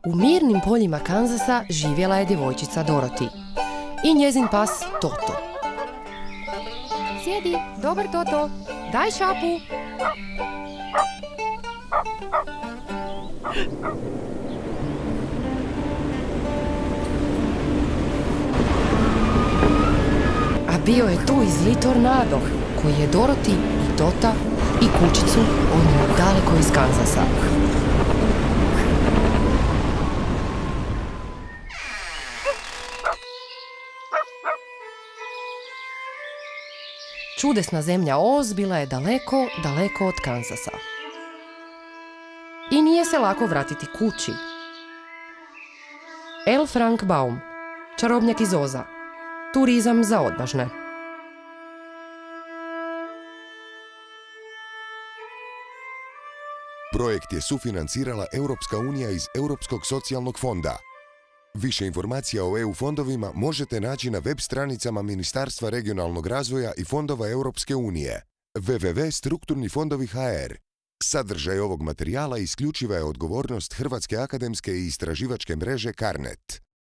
U mirnim poljima Kanzasa živjela je djevojčica Dorothy i njezin pas Toto. Sjedi, dobar Toto, daj šapu. A bio je tu i zli tornado koji je Dorothy i Tota i kućicu odnio daleko iz Kanzasa. Čudesna zemlja Oz bila je daleko, daleko od Kanzasa. I nije se lako vratiti kući. L. Frank Baum, čarobnjak iz Oza. Turizam za odvažne. Projekt je sufinancirala Europska unija iz Europskog socijalnog fonda. Više informacija o EU fondovima možete naći na web stranicama Ministarstva regionalnog razvoja i fondova Europske unije www.strukturnifondovi.hr. Sadržaj ovog materijala isključiva je odgovornost Hrvatske akademske i istraživačke mreže CARNET.